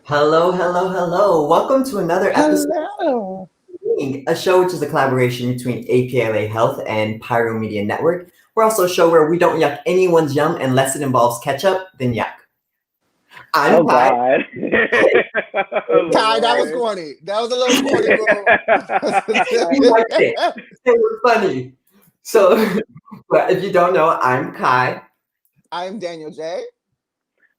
Hello, hello, hello. Welcome to another episode Hello. of Being, a show which is a collaboration between APLA Health and Pyro Media Network. We're also a show where we don't yuck anyone's yum unless it involves ketchup, then yuck. I'm Oh Kai. God. Oh, Kai, that was Lord. corny. That was a little corny, You liked bro. it. It was funny. So, but if you don't know, I'm Kai. I'm Daniel J.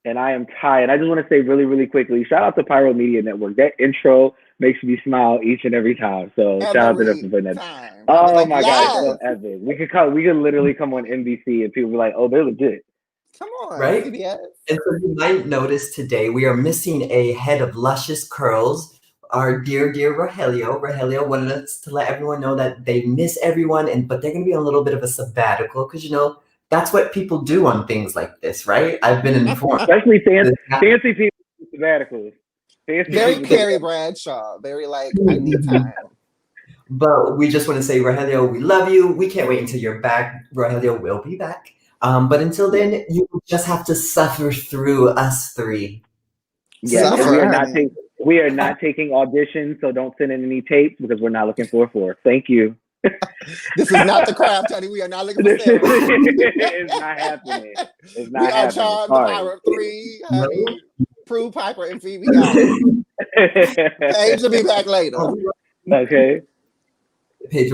And I am Ty. And I just want to say really, really quickly, shout out to Pyro Media Network. That intro makes me smile each and every time. So shout out to them for putting that. Time. I was Oh like, my God, it's so yes. epic. We could literally come on NBC and people be like, oh, they're legit. Come on, Right? CBS. And so you might notice today we are missing a head of luscious curls. Our dear, dear Rogelio. Rogelio wanted us to let everyone know that they miss everyone, but they're going to be on a little bit of a sabbatical because, that's what people do on things like this, right? I've been informed. Especially fancy people with sabbaticals. Very Carrie Bradshaw. Very like, I need time. But we just want to say, Rogelio, we love you. We can't wait until you're back. Rogelio will be back. But until then, you just have to suffer through us three. Yes, and Suffer, we are not taking auditions, so don't send in any tapes because we're not looking for a four. Thank you. This is not the craft, honey. We are not looking for This Sarah. is not happening. It's not We are happening. charged the Sorry. power of three, honey. Prue, Piper, and Phoebe got it. Paige will be back later. Okay. Paige,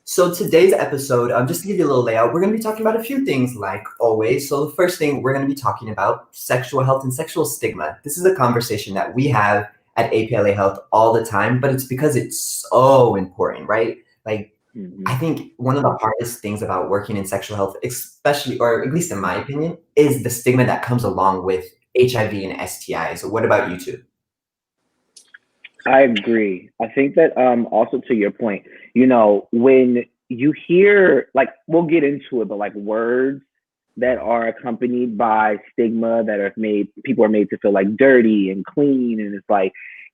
so today's episode, just to give you a little layout, we're going to be talking about a few things like always. So the first thing we're going to be talking about sexual health and sexual stigma. This is a conversation that we have at APLA Health all the time, but it's because it's so important, right? Like, I think one of the hardest things about working in sexual health, especially, or at least in my opinion, is the stigma that comes along with HIV and STIs. So what about you two? I agree. I think that also to your point, when you hear, like, we'll get into it, but like words that are accompanied by stigma that are people are made to feel like dirty and clean, and it's like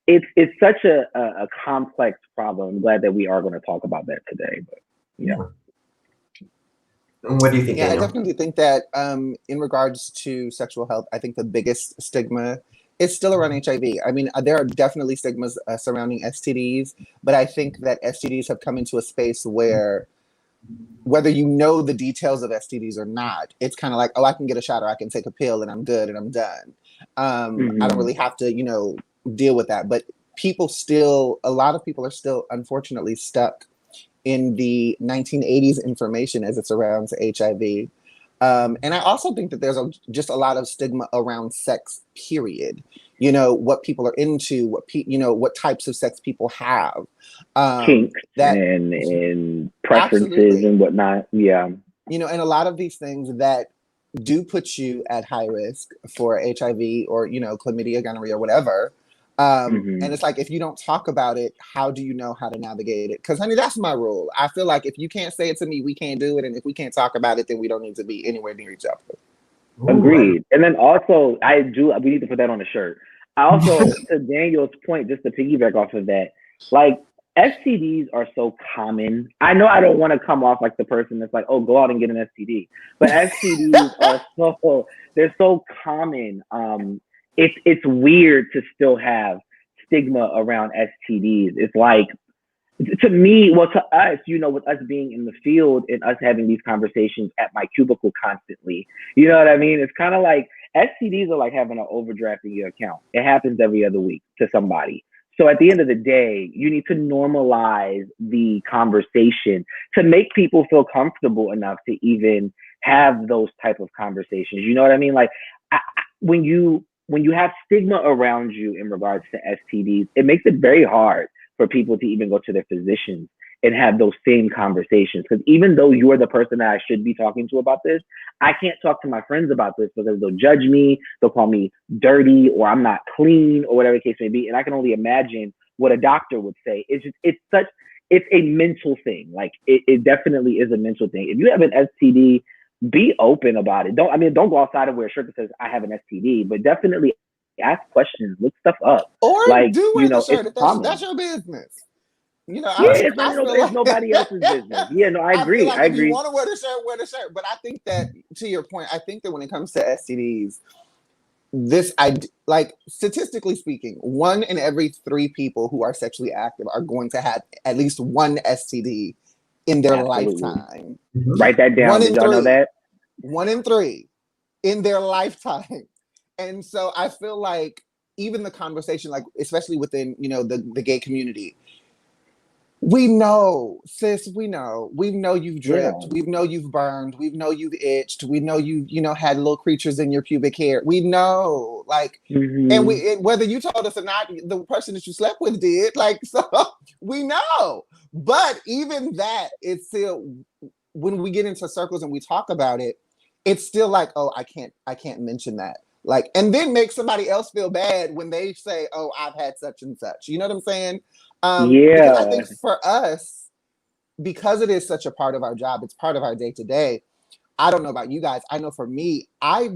it's such a complex problem. I'm glad that we are going to talk about that today. But What do you think? Yeah, Daniel? I definitely think that in regards to sexual health, I think the biggest stigma is still around HIV. I mean, there are definitely stigmas surrounding STDs, but I think that STDs have come into a space where whether you know the details of STDs or not, it's kind of like, oh, I can get a shot or I can take a pill and I'm good and I'm done. I don't really have to, deal with that. But a lot of people are still unfortunately stuck in the 1980s information as it surrounds HIV. And I also think that there's just a lot of stigma around sex, period. What people are into, what types of sex people have. Kinks and preferences absolutely. And whatnot. Yeah. And a lot of these things that do put you at high risk for HIV or, chlamydia, gonorrhea, whatever. And it's like, if you don't talk about it, how do you know how to navigate it? Because, honey, that's my rule. I feel like if you can't say it to me, we can't do it. And if we can't talk about it, then we don't need to be anywhere near each other. Agreed. And then also, we need to put that on a shirt. I also, to Daniel's point, just to piggyback off of that, like, STDs are so common. I know I don't want to come off like the person that's like, oh, go out and get an STD. But STDs they're so common. It's weird to still have stigma around STDs. It's like, to me, to us, with us being in the field and us having these conversations at my cubicle constantly, you know what I mean? It's kind of like STDs are like having an overdraft in your account. It happens every other week to somebody. So at the end of the day, you need to normalize the conversation to make people feel comfortable enough to even have those type of conversations. You know what I mean? Like, when you have stigma around you in regards to STDs, it makes it very hard for people to even go to their physicians and have those same conversations. Because even though you're the person that I should be talking to about this, I can't talk to my friends about this because they'll judge me, they'll call me dirty, or I'm not clean, or whatever the case may be. And I can only imagine what a doctor would say. It's a mental thing. Like, it definitely is a mental thing. If you have an STD, be open about it. Don't go outside and wear a shirt that says I have an STD, but definitely ask questions, look stuff up. Or like, do wear the shirt. That's your business. It's nobody else's business. Yeah, no, I agree. I agree. If you want to wear the shirt, wear the shirt. But I think that, to your point, I think that when it comes to STDs, like statistically speaking, 1 in every 3 people who are sexually active are going to have at least one STD in their lifetime. Write that down. Did y'all know that? 1 in 3 in their lifetime. And so I feel like even the conversation, like especially within, the gay community, we know, sis, we know you've dripped. Yeah. We know you've burned. We know you've itched. We know you had little creatures in your pubic hair. We know, like, and whether you told us or not, the person that you slept with did, like, so we know. But even that, it's still, when we get into circles and we talk about it, it's still like, oh, I can't mention that. Like, and then make somebody else feel bad when they say, oh, I've had such and such. You know what I'm saying? Because I think for us, because it is such a part of our job, it's part of our day to day. I don't know about you guys. I know for me, I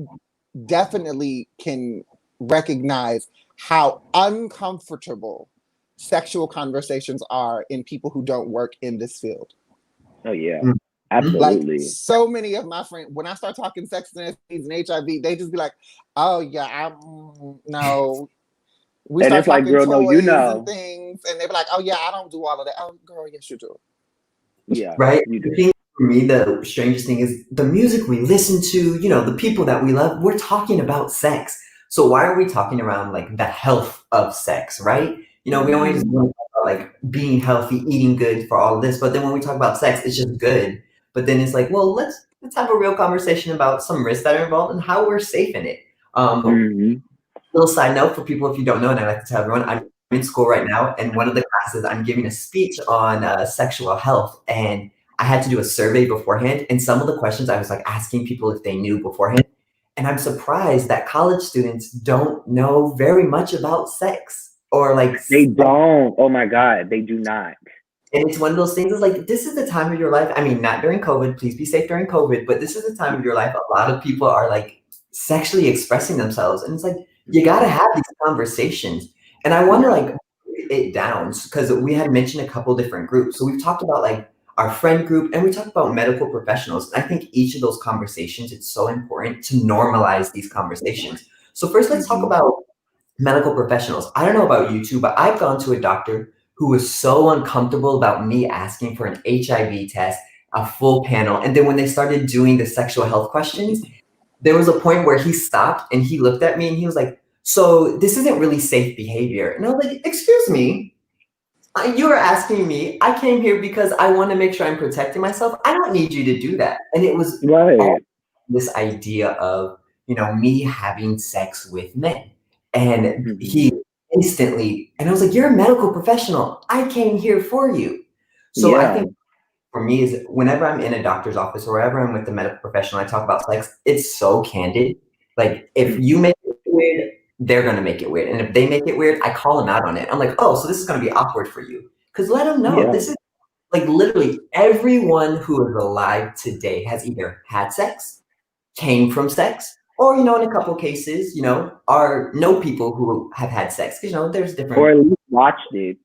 definitely can recognize how uncomfortable sexual conversations are in people who don't work in this field. Oh yeah, absolutely. Like, so many of my friends, when I start talking sex and STDs and HIV, they just be like, "Oh yeah, no." We and start it's like, talking girl, toys no, you know. and things, and they be like, "Oh yeah, I don't do all of that." Oh, girl, yes you do. Yeah, right. you do. I think for me, the strangest thing is the music we listen to. The people that we love. We're talking about sex. So why are we talking around like the health of sex, right? We always want to talk about like being healthy, eating good for all of this, but then when we talk about sex, it's just good. But then it's like, well, let's have a real conversation about some risks that are involved and how we're safe in it. Little side note for people if you don't know, and I like to tell everyone, I'm in school right now, and one of the classes I'm giving a speech on sexual health, and I had to do a survey beforehand, and some of the questions I was like asking people if they knew beforehand, and I'm surprised that college students don't know very much about sex or like they don't. Oh my God, they do not. And it's one of those things is like, this is the time of your life. I mean, not during COVID, please be safe during COVID, but this is the time of your life. A lot of people are like sexually expressing themselves. And it's like, you got to have these conversations. And I wonder like it down because we had mentioned a couple different groups. So we've talked about like our friend group and we talked about medical professionals. And I think each of those conversations, it's so important to normalize these conversations. So first, let's talk about medical professionals. I don't know about you two, but I've gone to a doctor who was so uncomfortable about me asking for an HIV test, a full panel. And then when they started doing the sexual health questions, there was a point where he stopped and he looked at me and he was like, so this isn't really safe behavior. And I was like, excuse me, you are asking me, I came here because I want to make sure I'm protecting myself. I don't need you to do that. And it was this idea of, me having sex with men. And he instantly, and I was like, you're a medical professional. I came here for you. So I think for me is whenever I'm in a doctor's office or wherever I'm with the medical professional, I talk about sex, it's so candid. Like if you make it weird, they're going to make it weird. And if they make it weird, I call them out on it. I'm like, oh, so this is going to be awkward for you. Because let them know this is like literally everyone who is alive today has either had sex, came from sex, or in a couple cases, are know people who have had sex. There's different, or at least watched it,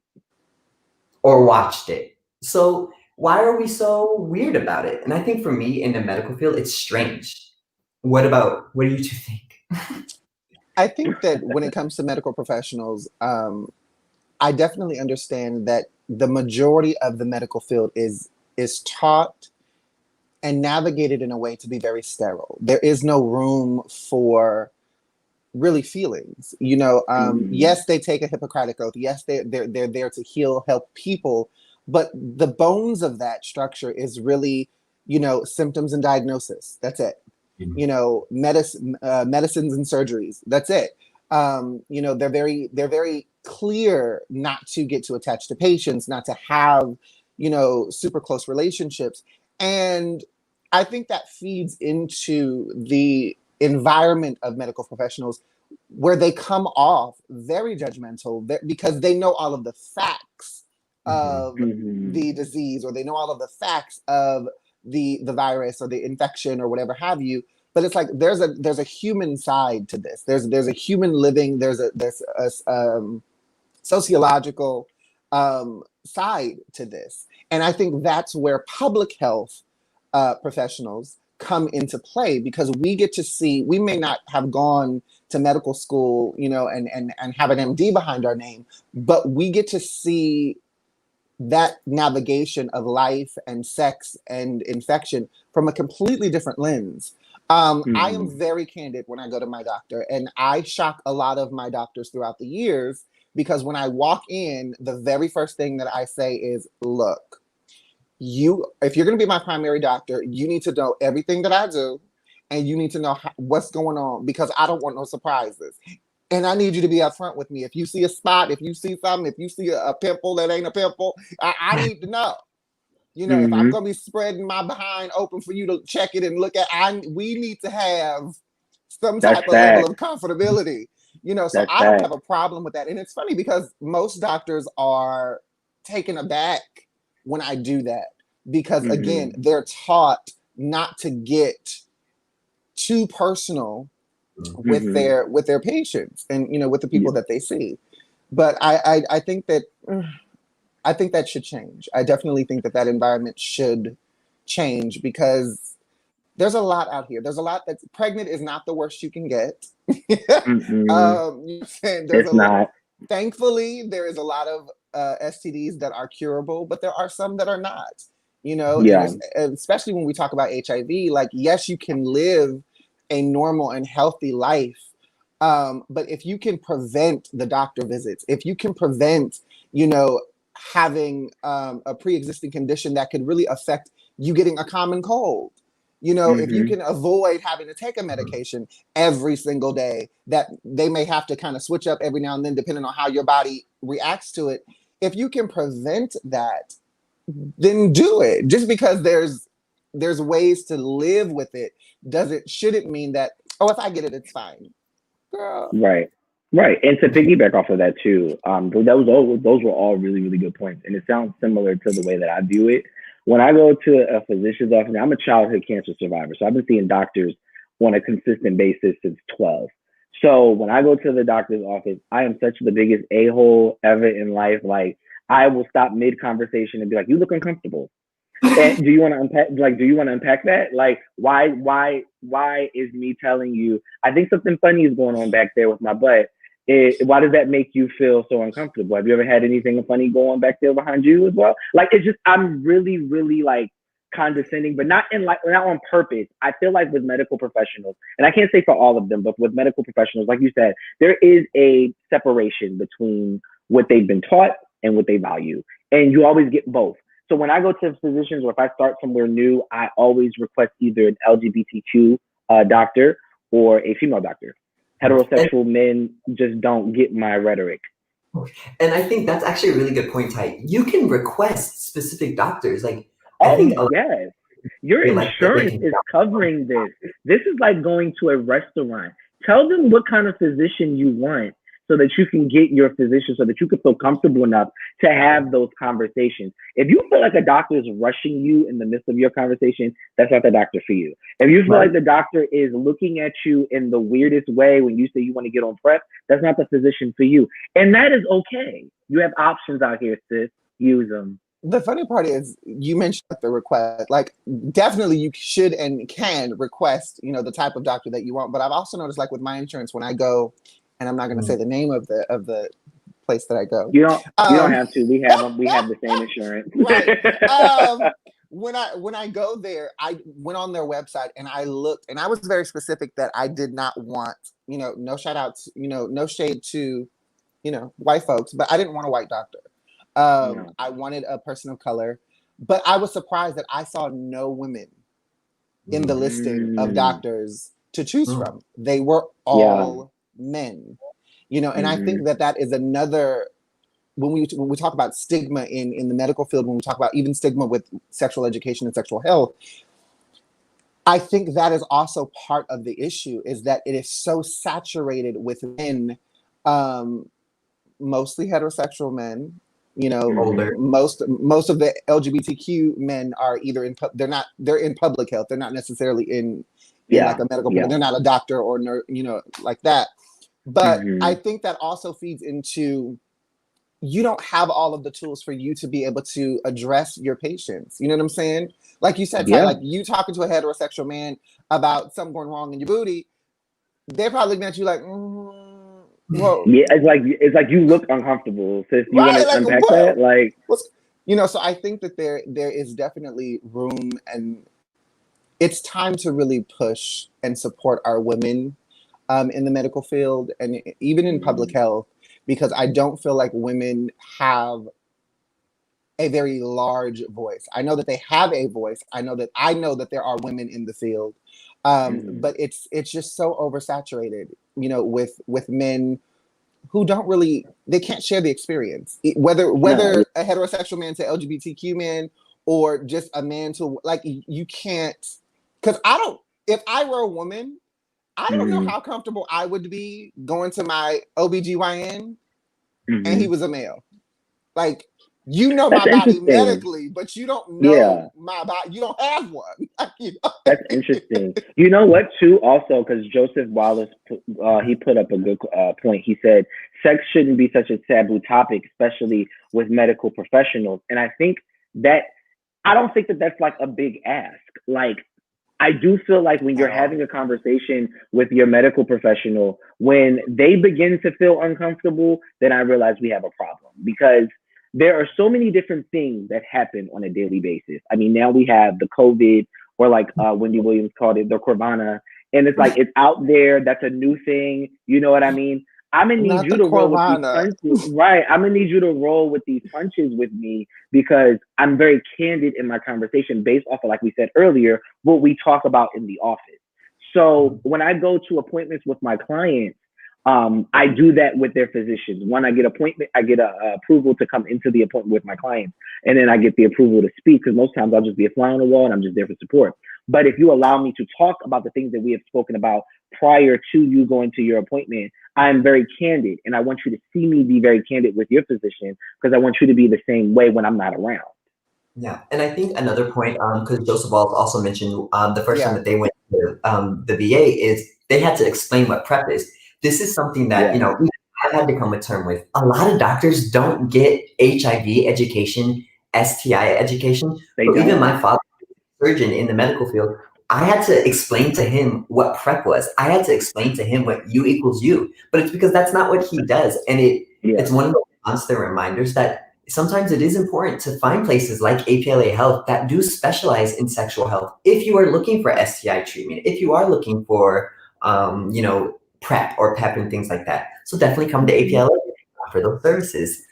or watched it. So why are we so weird about it? And I think for me in the medical field, it's strange. What do you two think? I think that when it comes to medical professionals, I definitely understand that the majority of the medical field is taught and navigated in a way to be very sterile. There is no room for really feelings. Yes, they take a Hippocratic oath. Yes, they're there to heal, help people, but the bones of that structure is really, symptoms and diagnosis. That's it. Medicines and surgeries. That's it. They're very clear not to get too attached to patients, not to have, super close relationships. And I think that feeds into the environment of medical professionals where they come off very judgmental because they know all of the facts of the disease, or they know all of the facts of the virus or the infection or whatever have you. But it's like there's a human side to this. There's a human living. There's a sociological side to this, and I think that's where public health professionals come into play, because we get to see, we may not have gone to medical school, you know, and have an MD behind our name, but we get to see that navigation of life and sex and infection from a completely different lens. I am very candid when I go to my doctor, and I shock a lot of my doctors throughout the years, because when I walk in, the very first thing that I say is, look, if you're going to be my primary doctor, you need to know everything that I do, and you need to know what's going on, because I don't want no surprises. And I need you to be upfront with me. If you see a spot, if you see something, if you see a pimple that ain't a pimple, I need to know. You know, if I'm going to be spreading my behind open for you to check it and look at, we need to have some type of level of comfortability. You know, so I don't have a problem with that. And it's funny because most doctors are taken aback when I do that, because again, they're taught not to get too personal with their patients and, you know, with the people that they see. But I think that should change. I definitely think that environment should change, because there's a lot out here. There's a lot that's pregnant is not the worst you can get. It's not. Thankfully, there is a lot of STDs that are curable, but there are some that are not. You know, and especially when we talk about HIV, like, yes, you can live a normal and healthy life, but if you can prevent the doctor visits, if you can prevent, you know, having a pre-existing condition that could really affect you getting a common cold, you know, if you can avoid having to take a medication every single day that they may have to kind of switch up every now and then depending on how your body reacts to it, if you can prevent that, then do it. Just because there's ways to live with it shouldn't mean that, oh, if I get it, it's fine. Girl. Right. And to piggyback off of that too, those were all really, really good points. And it sounds similar to the way that I view it. When I go to a physician's office, I'm a childhood cancer survivor, so I've been seeing doctors on a consistent basis since 12. So when I go to the doctor's office, I am such the biggest a-hole ever in life. Like, I will stop mid-conversation and be like, you look uncomfortable. And do you want to unpack that? Like, why is me telling you, I think something funny is going on back there with my butt? Why does that make you feel so uncomfortable? Have you ever had anything funny go on back there behind you as well? Like, it's just, I'm really, really like condescending, but not on purpose. I feel like with medical professionals, and I can't say for all of them, but with medical professionals, like you said, there is a separation between what they've been taught and what they value. And you always get both. So when I go to physicians, or if I start somewhere new, I always request either an LGBTQ doctor or a female doctor. Heterosexual men just don't get my rhetoric. And I think that's actually a really good point, Ty. You can request specific doctors. Like, yes. Your insurance is covering this. This is like going to a restaurant. Tell them what kind of physician you want, so that you can get your physician, so that you can feel comfortable enough to have those conversations. If you feel like a doctor is rushing you in the midst of your conversation, that's not the doctor for you. If you feel like the doctor is looking at you in the weirdest way when you say you want to get on prep, that's not the physician for you. And that is okay. You have options out here, sis. Use them. The funny part is, you mentioned the request. Like, definitely you should and can request, you know, the type of doctor that you want. But I've also noticed, like with my insurance, when I go, and I'm not going to say the name of the place that I go. You don't have to. We have the same insurance. Right. When I go there, I went on their website and I looked, and I was very specific that I did not want, you know, no shout outs, you know, no shade to, you know, white folks, but I didn't want a white doctor. I wanted a person of color, but I was surprised that I saw no women in the listing of doctors to choose from. They were all men, you know, and I think that is another, when we talk about stigma in the medical field, when we talk about even stigma with sexual education and sexual health, I think that is also part of the issue, is that it is so saturated with men, mostly heterosexual men. You know, most of the LGBTQ men are either they're in public health. They're not necessarily in like a medical. They're not a doctor or you know, like that. But I think that also feeds into you don't have all of the tools for you to be able to address your patients. You know what I'm saying? Like you said, Ty, Yeah. like you talking to a heterosexual man about something going wrong in your booty, they're probably looking at you like, well, Yeah, it's like you look uncomfortable. So if you want right, to like unpack what? that, like, What's, so I think that there is definitely room, and it's time to really push and support our women in the medical field and even in public health, because I don't feel like women have a very large voice. I know that they have a voice. I know that there are women in the field, but it's just so oversaturated, with men who don't really, they can't share the experience. Whether no, a heterosexual man to LGBTQ man, or just a man to, like, you can't, because if I were a woman, I don't know how comfortable I would be going to my OBGYN and he was a male. Like, that's my body interesting. medically, but you don't know Yeah. my body. You don't have one. That's interesting. You know what, too? Also, because Joseph Wallace, he put up a good point. He said sex shouldn't be such a taboo topic, especially with medical professionals. And I think that I don't think that that's like a big ask. Like, I do feel like when you're having a conversation with your medical professional, when they begin to feel uncomfortable, then I realize we have a problem, because there are so many different things that happen on a daily basis. I mean, now we have the COVID, or like Wendy Williams called it, the Corona, and it's like it's out there. That's a new thing. You know what I mean? I'm gonna need Not you the to roll with these Corona. punches, right? I'm gonna need you to roll with these punches with me, because I'm very candid in my conversation based off of, like we said earlier, what we talk about in the office. So when I go to appointments with my clients, I do that with their physicians. When I get approval to come into the appointment with my clients, and then I get the approval to speak, because most times I'll just be a fly on the wall and I'm just there for support. But if you allow me to talk about the things that we have spoken about prior to you going to your appointment, I'm very candid, and I want you to see me be very candid with your physician, because I want you to be the same way when I'm not around. Yeah, and I think another point, because Joseph Walls also mentioned the first time that they went to the VA, is they had to explain what PrEP is. This is something that, Yeah. I've had to come to term with. A lot of doctors don't get HIV education, STI education. They So even don't. my father, surgeon in the medical field, I had to explain to him what PrEP was. I had to explain to him what U equals U, but it's because that's not what he does. And it's one of those constant reminders that sometimes it is important to find places like APLA Health that do specialize in sexual health. If you are looking for STI treatment, if you are looking for, PrEP or PEP and things like that. So definitely come to APLA for those services.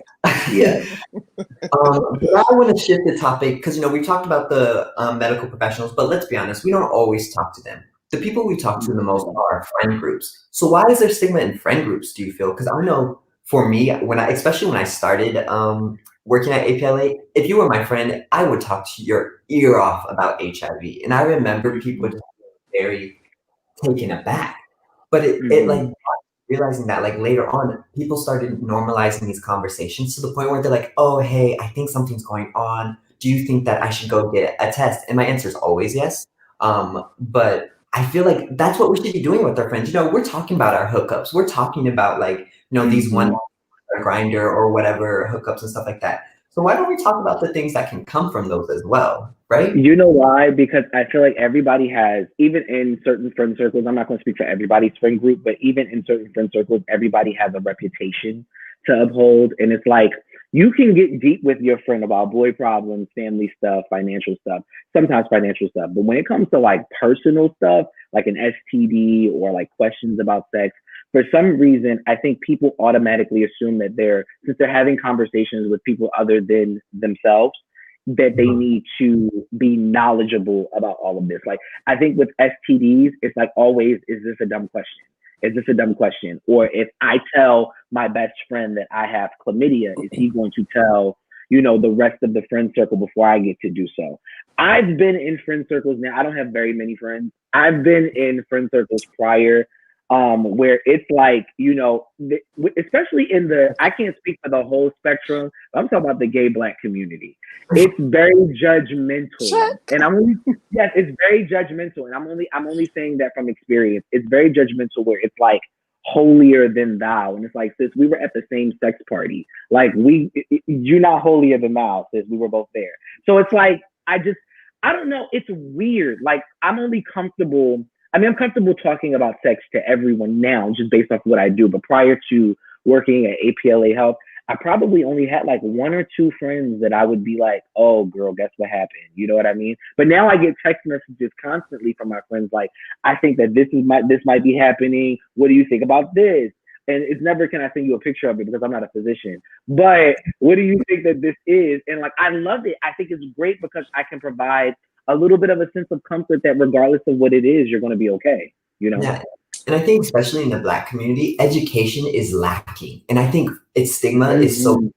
Yeah. But now I want to shift the topic, because we talked about the medical professionals, but let's be honest, we don't always talk to them. The people we talk to the most are friend groups. So why is there stigma in friend groups, do you feel? Because I know for me, especially when I started working at APLA, if you were my friend, I would talk to your ear off about HIV. And I remember people just very taken aback. But it like realizing that, like, later on, people started normalizing these conversations to the point where they're like, oh, hey, I think something's going on. Do you think that I should go get a test? And my answer is always yes. But I feel like that's what we should be doing with our friends. We're talking about our hookups. We're talking about, like, these one grinder or whatever hookups and stuff like that. So why don't we talk about the things that can come from those as well, right? You know why? Because I feel like everybody has, even in certain friend circles, I'm not going to speak for everybody's friend group, but even in certain friend circles, everybody has a reputation to uphold. And it's like, you can get deep with your friend about boy problems, family stuff, financial stuff, sometimes financial stuff. But when it comes to like personal stuff, like an STD or like questions about sex, for some reason, I think people automatically assume that since they're having conversations with people other than themselves, that they need to be knowledgeable about all of this. Like, I think with STDs, it's like always, is this a dumb question? Is this a dumb question? Or if I tell my best friend that I have chlamydia, is he going to tell, the rest of the friend circle before I get to do so? I've been in friend circles now. I don't have very many friends. I've been in friend circles prior, where it's like, especially I can't speak for the whole spectrum. I'm talking about the gay Black community. It's very judgmental, and it's very judgmental, and I'm only saying that from experience. It's very judgmental, where it's like, holier than thou. And it's like, sis, we were at the same sex party. Like, you're not holier than thou, sis. We were both there. So it's like, I don't know. It's weird. Like, I'm comfortable talking about sex to everyone now, just based off what I do. But prior to working at APLA Health, I probably only had like one or two friends that I would be like, oh, girl, guess what happened? You know what I mean? But now I get text messages constantly from my friends like, I think that this might be happening. What do you think about this? And it's never, can I send you a picture of it, because I'm not a physician. But what do you think that this is? And like, I love it. I think it's great because I can provide a little bit of a sense of comfort that regardless of what it is, you're going to be okay. You know? Yeah. And I think especially in the Black community, education is lacking. And I think its stigma is so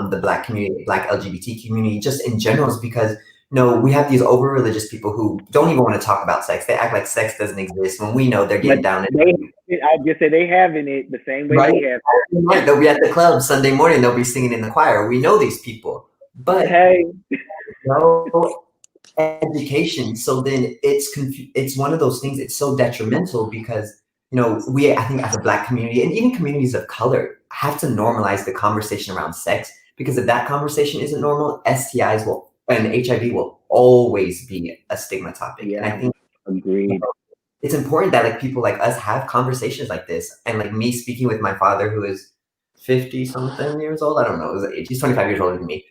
the Black community, Black LGBT community, just in general, is because we have these over religious people who don't even want to talk about sex. They act like sex doesn't exist when we know they're getting down. I just say they having it the same way we have it. Right. They'll be at the club Sunday morning. They'll be singing in the choir. We know these people, but hey, no education. So then it's one of those things. It's so detrimental because I think as a Black community and even communities of color have to normalize the conversation around sex, because if that conversation isn't normal, STIs and HIV will always be a stigma topic. Yeah, and I think agreed. It's important that like people like us have conversations like this, and like me speaking with my father, who is 50 something years old. I don't know his age. He's 25 years older than me.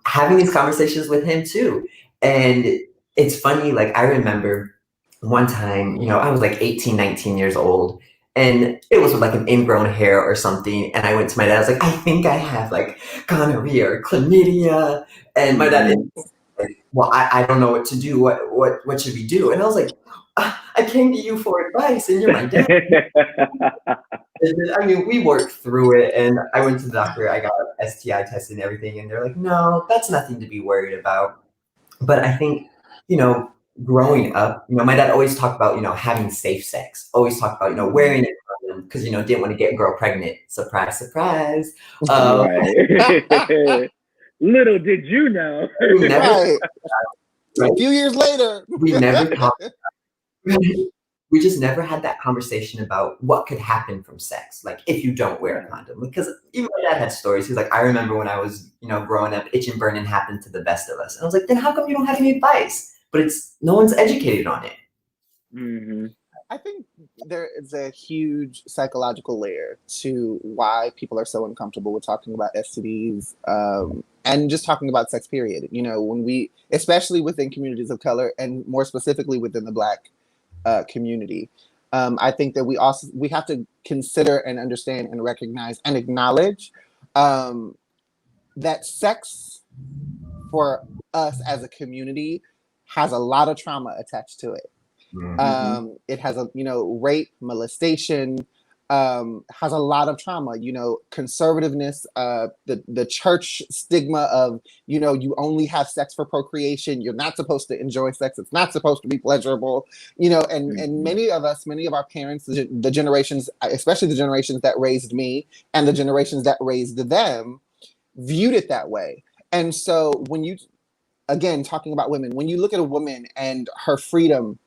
Having these conversations with him too. And it's funny, like I remember one time, I was like 18, 19 years old, and it was with like an ingrown hair or something. And I went to my dad, I was like, I think I have like gonorrhea or chlamydia. And my dad is like, well, I don't know what to do. What should we do? And I was like, I came to you for advice and you're my dad. I mean, we worked through it, and I went to the doctor. I got STI tested and everything, and they're like, no, that's nothing to be worried about. But I think, growing up, my dad always talked about, having safe sex, always talked about, wearing a condom because, didn't want to get a girl pregnant. Surprise, surprise. Right. Little did you know. Right. A few years later. We never talked. We just never had that conversation about what could happen from sex, like if you don't wear a condom. Because even my dad had stories. He's like, I remember when I was, growing up, itch and burning happened to the best of us. And I was like, then how come you don't have any advice? But no one's educated on it. Mm-hmm. I think there is a huge psychological layer to why people are so uncomfortable with talking about STDs and just talking about sex, period. When especially within communities of color and more specifically within the Black community. I think that we have to consider and understand and recognize and acknowledge that sex for us as a community has a lot of trauma attached to it. Mm-hmm. It has rape, molestation, has a lot of trauma, conservativeness, the church stigma of, you only have sex for procreation. You're not supposed to enjoy sex. It's not supposed to be pleasurable, and many of our parents, the generations, especially the generations that raised me and the generations that raised them, viewed it that way. And so again, talking about women, when you look at a woman and her freedom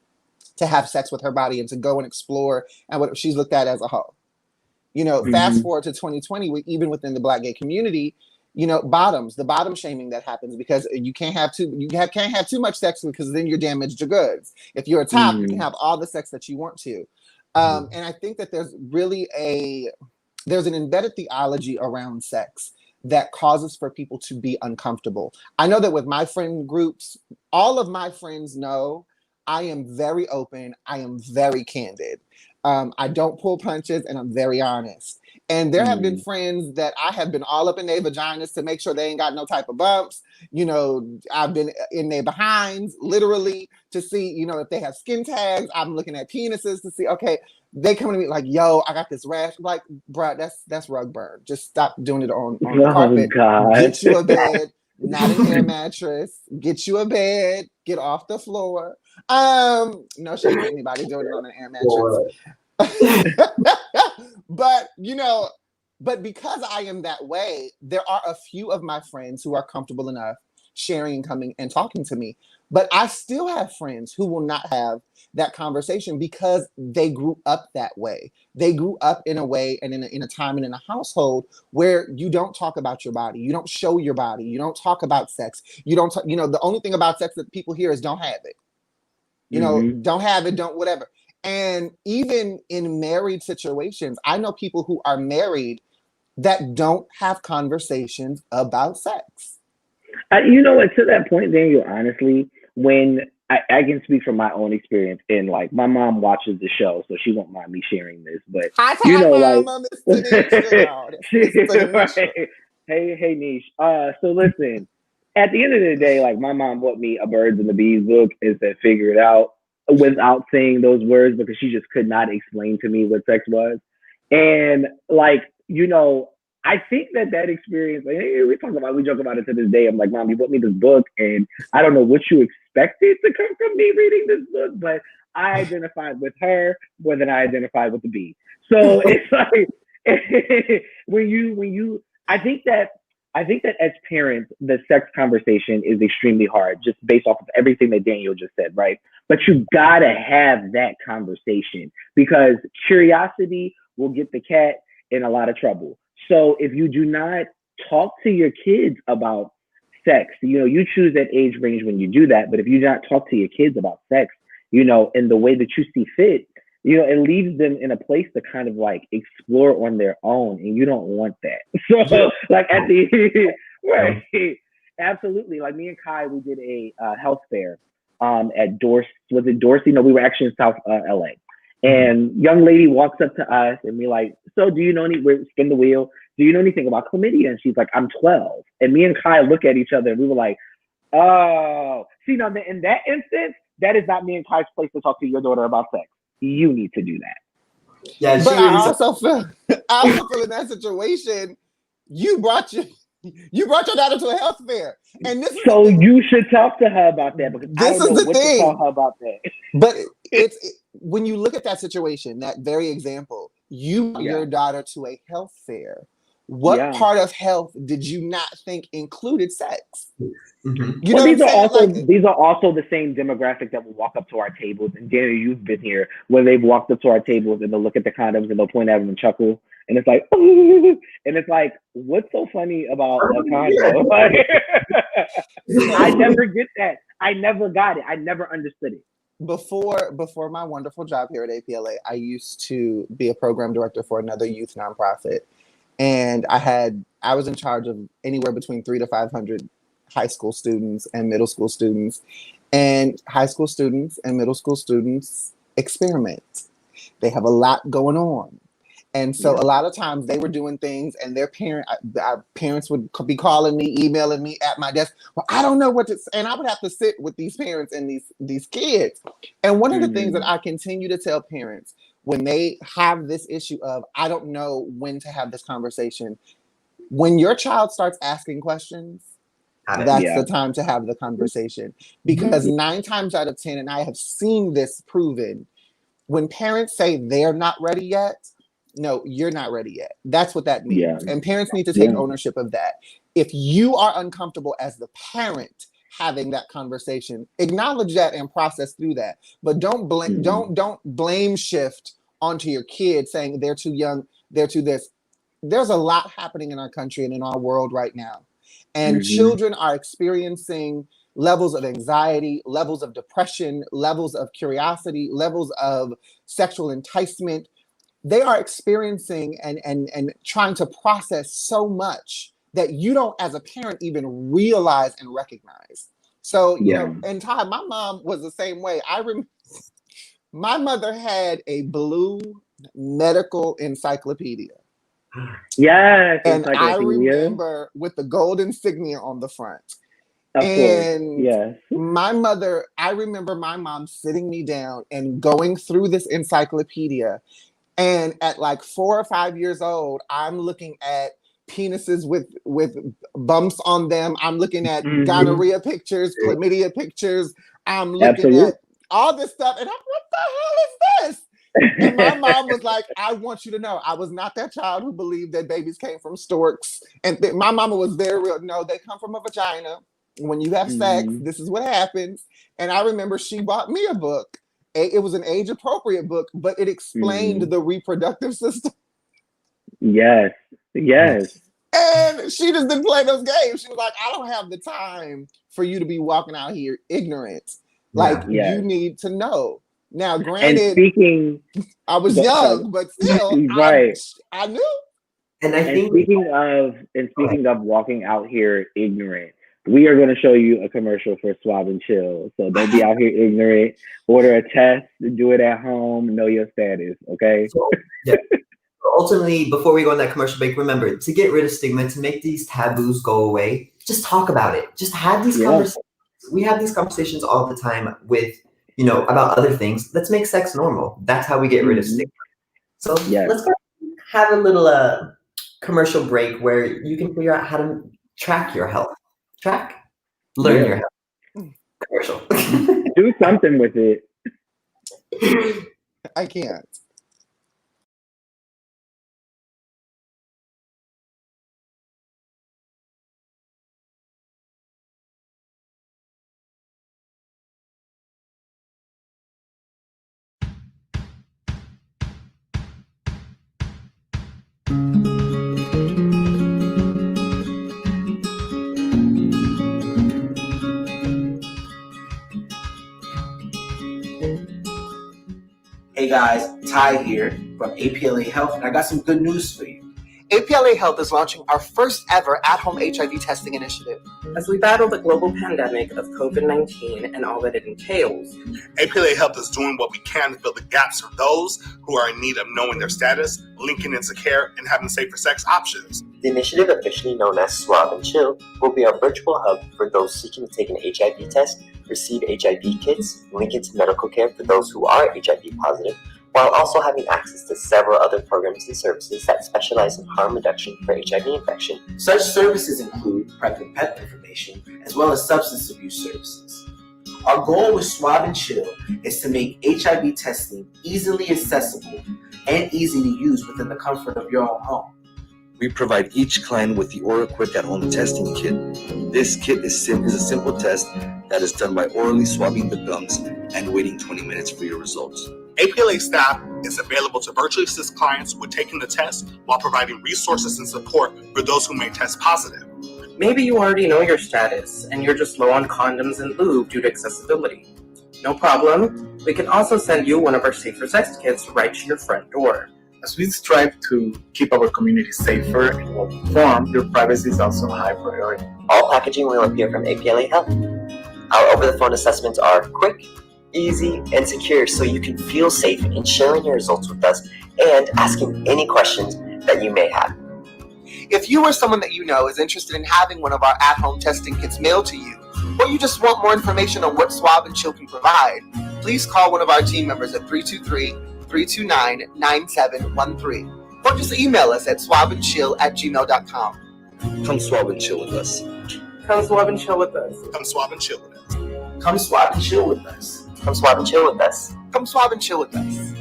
to have sex with her body and to go and explore, and what she's looked at as a hoe. Fast forward to 2020, even within the Black gay community, the bottom shaming that happens because you can't have too much sex because then you're damaged to goods. If you're a top, you can have all the sex that you want to. And I think that there's really there's an embedded theology around sex that causes for people to be uncomfortable. I know that with my friend groups, all of my friends know I am very open. I am very candid. I don't pull punches, and I'm very honest. And there have been friends that I have been all up in their vaginas to make sure they ain't got no type of bumps. I've been in their behinds, literally, to see, if they have skin tags. I'm looking at penises to see, okay, they come to me like, yo, I got this rash. I'm like, bruh, that's rug burn. Just stop doing it on the carpet. God. Get you a bed, not an air mattress. Get you a bed. Get off the floor. No shame to anybody doing it on an air mattress. But because I am that way, there are a few of my friends who are comfortable enough sharing and coming and talking to me. But I still have friends who will not have that conversation because they grew up that way. They grew up in a way and in a time and in a household where you don't talk about your body, you don't show your body, you don't talk about sex, you don't talk, the only thing about sex that people hear is don't have it. Don't have it, don't whatever. And even in married situations, I know people who are married that don't have conversations about sex. To that point, Daniel, honestly, when I can speak from my own experience, and like my mom watches the show, so she won't mind me sharing this, but I tag my mom, Miss Tanisha. Right. Hey, Niche. So listen, at the end of the day, like my mom bought me a Birds and the Bees book and said figure it out without saying those words because she just could not explain to me what sex was. And like, I think that experience, like, we joke about it to this day. I'm like, Mom, you bought me this book, and I don't know what you expected to come from me reading this book, but I identified with her more than I identified with the bee. So it's like when you, I think that as parents, the sex conversation is extremely hard, just based off of everything that Daniel just said, right? But you gotta have that conversation because curiosity will get the cat in a lot of trouble. So if you do not talk to your kids about sex, you choose that age range when you do that. But if you do not talk to your kids about sex, in the way that you see fit, it leaves them in a place to kind of like explore on their own, and you don't want that. So like at the right, absolutely. Like me and Kai, we did a health fair at Dorsey. Was it Dorsey? No, we were actually in South LA. And young lady walks up to us and we like, so do you know spin the wheel? Do you know anything about chlamydia? And she's like, I'm 12. And me and Kai look at each other and we were like, oh, see, now in that instance, that is not me and Kai's place to talk to your daughter about sex. You need to do that. Yeah, but I also feel in that situation, you brought your daughter to a health fair, and so you should talk to her about that because I don't know what to tell her about that. But it's when you look at that situation, that very example, you brought your daughter to a health fair. What part of health did you not think included sex? Mm-hmm. These are also the same demographic that will walk up to our tables. And Daniel, you've been here when they've walked up to our tables and they'll look at the condoms and they'll point at them and chuckle. And it's like, ooh, and it's like, what's so funny about a condom? I never get that. I never got it. I never understood it. Before my wonderful job here at APLA, I used to be a program director for another youth nonprofit. And I was in charge of anywhere between 300 to 500 high school students and middle school students. And high school students and middle school students experiment. They have a lot going on. And so a lot of times they were doing things and their parents would be calling me, emailing me at my desk. Well, I don't know what to say. And I would have to sit with these parents and these kids. And one of the things that I continue to tell parents when they have this issue of, I don't know when to have this conversation, when your child starts asking questions, that's the time to have the conversation. Because 9 times out of 10, and I have seen this proven, when parents say they're not ready yet, no, you're not ready yet. That's what that means. Yeah. And parents need to take ownership of that. If you are uncomfortable as the parent having that conversation, acknowledge that and process through that. But don't blame, don't blame shift onto your kid saying they're too young, they're too this. There's a lot happening in our country and in our world right now. And children are experiencing levels of anxiety, levels of depression, levels of curiosity, levels of sexual enticement. They are experiencing and trying to process so much that you don't, as a parent, even realize and recognize. So, you know, and Todd, my mom was the same way. I remember my mother had a blue medical encyclopedia. Yes. And I remember with the gold insignia on the front. And my mother, I remember my mom sitting me down and going through this encyclopedia. And at like 4 or 5 years old, I'm looking at penises with bumps on them. I'm looking at gonorrhea pictures, chlamydia pictures. I'm looking at all this stuff. And I'm, what the hell is this? And my mom was like, I want you to know, I was not that child who believed that babies came from storks. And my mama was very real. No, they come from a vagina. when you have sex, this is what happens. And I remember she bought me a book. It was an age appropriate book, but it explained the reproductive system. Yes. And she just didn't play those games. She was like, I don't have the time for you to be walking out here ignorant. Like, you need to know. Now, granted, I was young, but still, right. I knew. And I think speaking of walking out here ignorant, we are going to show you a commercial for Swab and Chill. So don't be out here ignorant. Order a test, do it at home, know your status, okay? So, ultimately, before we go on that commercial break, remember, to get rid of stigma, to make these taboos go away, just talk about it. Just have these conversations. We have these conversations all the time with, about other things. Let's make sex normal. That's how we get rid of stigma. So let's go have a little commercial break where you can figure out how to track your health. Learn your health. Commercial. Do something with it. I can't. Hey guys, Ty here from Apla Health, and I got some good news for you. Apla Health is launching our first ever at-home HIV testing initiative. As we battle the global pandemic of COVID-19 and all that it entails, Apla Health is doing what we can to fill the gaps for those who are in need of knowing their status, linking into care, and having safer sex options. The initiative, officially known as Swab and Chill, will be our virtual hub for those seeking to take an HIV test, receive HIV kits, link into medical care for those who are HIV positive, while also having access to several other programs and services that specialize in harm reduction for HIV infection. Such services include PrEP and PEP information, as well as substance abuse services. Our goal with Swab and Chill is to make HIV testing easily accessible and easy to use within the comfort of your own home. We provide each client with the Ora-Quick at-home testing kit. This kit is a simple test that is done by orally swabbing the gums and waiting 20 minutes for your results. APLA staff is available to virtually assist clients with taking the test while providing resources and support for those who may test positive. maybe you already know your status and you're just low on condoms and lube due to accessibility. No problem. We can also send you one of our safer sex kits right to your front door. As we strive to keep our community safer and well-informed, your privacy is also a high priority. All packaging will appear from APLA Health. Our over-the-phone assessments are quick, easy, and secure, so you can feel safe in sharing your results with us and asking any questions that you may have. If you or someone that you know is interested in having one of our at-home testing kits mailed to you, or you just want more information on what Swab and Chill can provide, please call one of our team members at 323-329-9713, or just email us at swabandchill@gmail.com. Come swab and chill with us. Come swab and chill with us. Come swab and chill with us. Come swab and chill with us. Come swab and chill with us. Come swab and chill with us.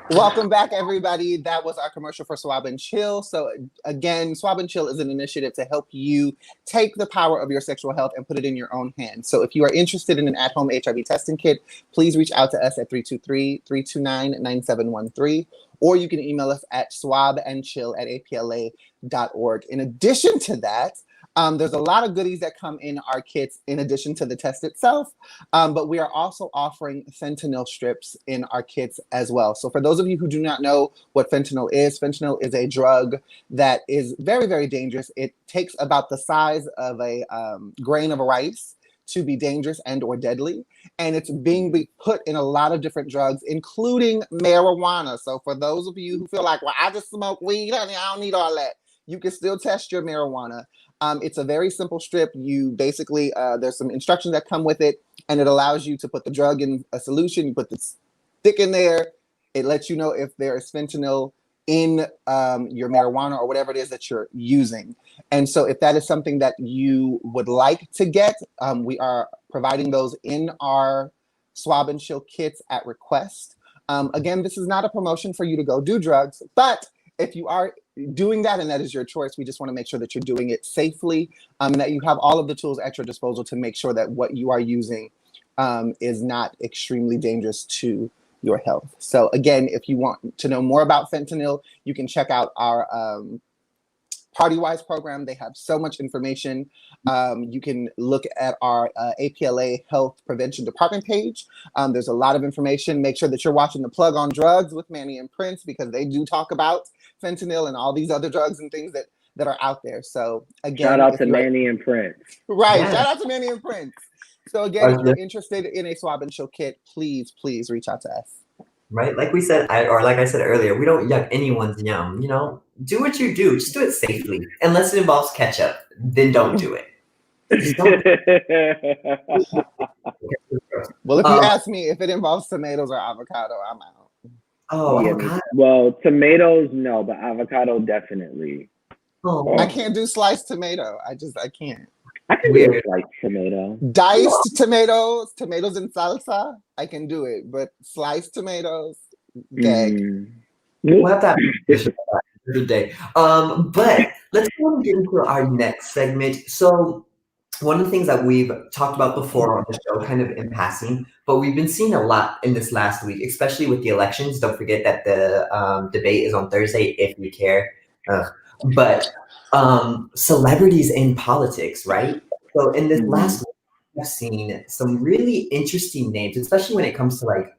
Welcome back, everybody. That was our commercial for Swab and Chill. So again, Swab and Chill is an initiative to help you take the power of your sexual health and put it in your own hands. So if you are interested in an at-home HIV testing kit, please reach out to us at 323-329-9713, or you can email us at swabandchill@apla.org. In addition to that, there's a lot of goodies that come in our kits in addition to the test itself, but we are also offering fentanyl strips in our kits as well. So for those of you who do not know what fentanyl is a drug that is very, very dangerous. It takes about the size of a grain of rice to be dangerous and or deadly. And it's being put in a lot of different drugs, including marijuana. So for those of you who feel like, well, I just smoke weed, honey, I don't need all that. You can still test your marijuana. It's a very simple strip. You basically, there's some instructions that come with it, and it allows you to put the drug in a solution. You put the stick in there. It lets you know if there is fentanyl in your marijuana or whatever it is that you're using. And so if that is something that you would like to get, we are providing those in our Swab and Chill kits at request. Again, this is not a promotion for you to go do drugs, but if you are doing that and that is your choice, we just want to make sure that you're doing it safely, and that you have all of the tools at your disposal to make sure that what you are using is not extremely dangerous to your health. So again, if you want to know more about fentanyl, you can check out our PartyWise program. They have so much information. You can look at our APLA Health Prevention Department page. There's a lot of information. Make sure that you're watching The Plug on Drugs with Manny and Prince, because they do talk about fentanyl and all these other drugs and things that are out there. So again, shout out to Manny and Prince. Right, Yeah. shout out to Manny and Prince. So again, if you're interested in a Swab and Chill kit, please reach out to us. Right, like we said, like I said earlier, we don't yuck anyone's yum. You know, do what you do, just do it safely. Unless it involves ketchup, then don't do it. Just don't. Well, if you ask me if it involves tomatoes or avocado, I'm out. Oh, yeah, avocado. Well, tomatoes, no, but avocado, definitely. Oh, I can't do sliced tomato. I can't. I can do a sliced tomato. Diced tomatoes in salsa, I can do it. But sliced tomatoes, gag. We'll have that another day. But let's go and get into our next segment. So one of the things that we've talked about before on the show, kind of in passing, but we've been seeing a lot in this last week, especially with the elections. Don't forget that the debate is on Thursday, if you care. But celebrities in politics, right? So in this last week, I've seen some really interesting names, especially when it comes to like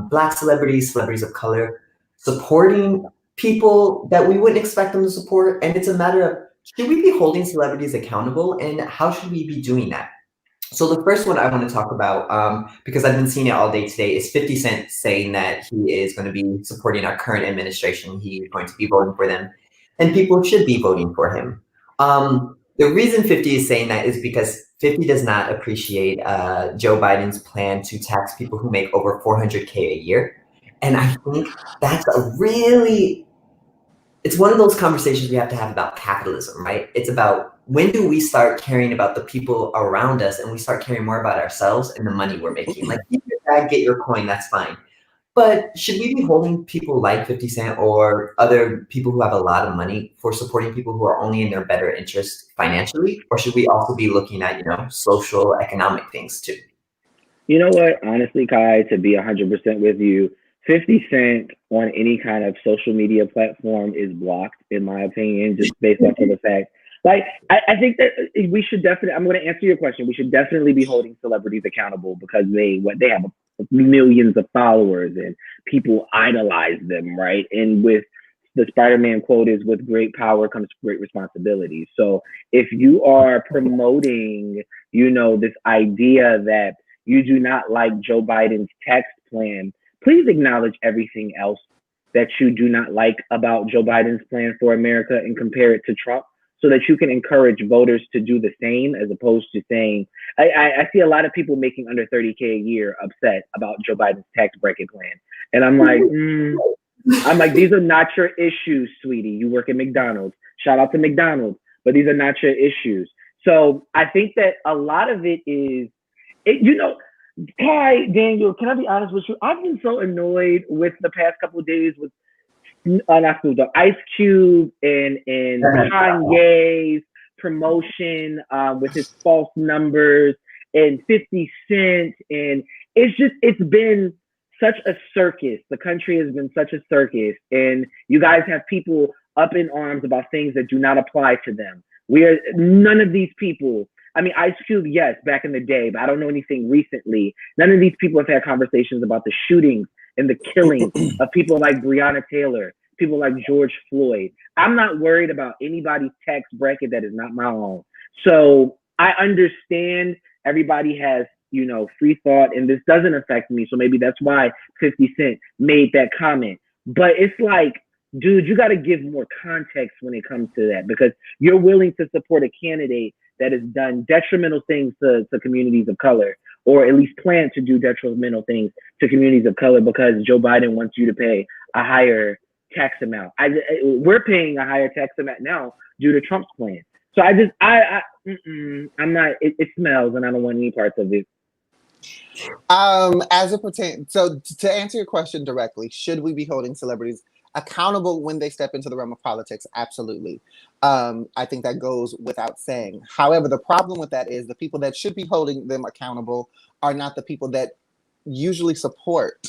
Black celebrities of color, supporting people that we wouldn't expect them to support. And it's a matter of, should we be holding celebrities accountable, and how should we be doing that? So the first one I want to talk about, because I've been seeing it all day today, is 50 Cent saying that he is going to be supporting our current administration. He's going to be voting for them, and people should be voting for him. The reason 50 is saying that is because 50 does not appreciate Joe Biden's plan to tax people who make over $400K a year. And I think that's it's one of those conversations we have to have about capitalism, right? It's about, when do we start caring about the people around us and we start caring more about ourselves and the money we're making? Like, get your bag, get your coin, that's fine. But should we be holding people like 50 Cent or other people who have a lot of money for supporting people who are only in their better interest financially? Or should we also be looking at, social, economic things too? You know what? Honestly, Kai, to be 100% with you, 50 Cent on any kind of social media platform is blocked, in my opinion, just based off of the fact. Like, I think that we should definitely, I'm going to answer your question. We should definitely be holding celebrities accountable because they have millions of followers and people idolize them, right? And with the Spider-Man quote is, with great power comes great responsibility. So if you are promoting, this idea that you do not like Joe Biden's tax plan, please acknowledge everything else that you do not like about Joe Biden's plan for America and compare it to Trump, so that you can encourage voters to do the same, as opposed to saying, I see a lot of people making under 30K a year upset about Joe Biden's tax bracket plan. And I'm like, these are not your issues, sweetie. You work at McDonald's. Shout out to McDonald's, but these are not your issues. So I think that a lot of it is, Kai, Daniel, can I be honest with you? I've been so annoyed with the past couple of days with Ice Cube and Kanye's promotion with his false numbers and 50 Cent. And it's been such a circus. The country has been such a circus. And you guys have people up in arms about things that do not apply to them. None of these people, Ice Cube, yes, back in the day, but I don't know anything recently. None of these people have had conversations about the shootings and the killing of people like Breonna Taylor, people like George Floyd. I'm not worried about anybody's tax bracket that is not my own. So I understand everybody has, free thought, and this doesn't affect me. So maybe that's why 50 Cent made that comment. But it's like, dude, you got to give more context when it comes to that, because you're willing to support a candidate that has done detrimental things to communities of color, or at least plan to do detrimental things to communities of color, because Joe Biden wants you to pay a higher tax amount. We're paying a higher tax amount now due to Trump's plan. So I'm not. It smells, and I don't want any parts of it. As it pertains, so to answer your question directly, should we be holding celebrities accountable when they step into the realm of politics? Absolutely. I think that goes without saying. However, the problem with that is the people that should be holding them accountable are not the people that usually support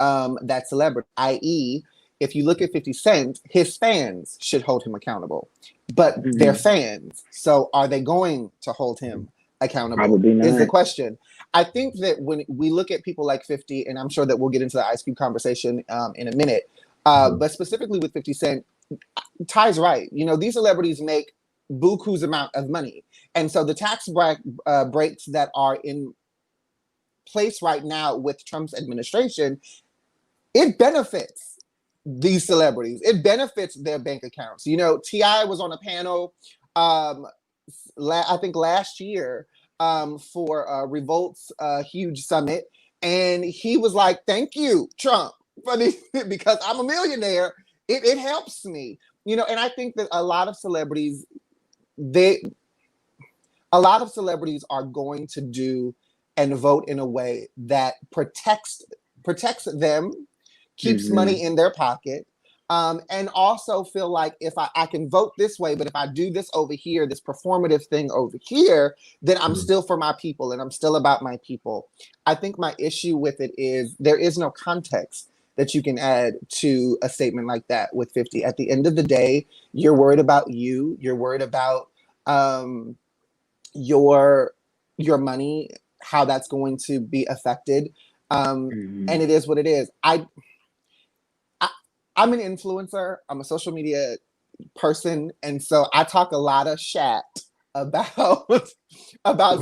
that celebrity, i.e., if you look at 50 Cent, his fans should hold him accountable, but they're fans. So are they going to hold him accountable? Probably not. Is the question. I think that when we look at people like 50, and I'm sure that we'll get into the Ice Cube conversation in a minute, but specifically with 50 Cent, Ty's right. You know, these celebrities make buku's amount of money. And so the tax breaks that are in place right now with Trump's administration, it benefits these celebrities. It benefits their bank accounts. You know, T.I. was on a panel, I think last year, for Revolt's huge summit, and he was like, "Thank you, Trump, for this, because I'm a millionaire. It helps me." You know, and I think that a lot of celebrities are going to do and vote in a way that protects them, keeps money in their pocket, and also feel like if I can vote this way, but if I do this over here, this performative thing over here, then I'm still for my people and I'm still about my people. I think my issue with it is there is no context that you can add to a statement like that with 50. At the end of the day, you're worried about you. You're worried about your money, how that's going to be affected. And it is what it is. I'm an influencer. I'm a social media person. And so I talk a lot of chat about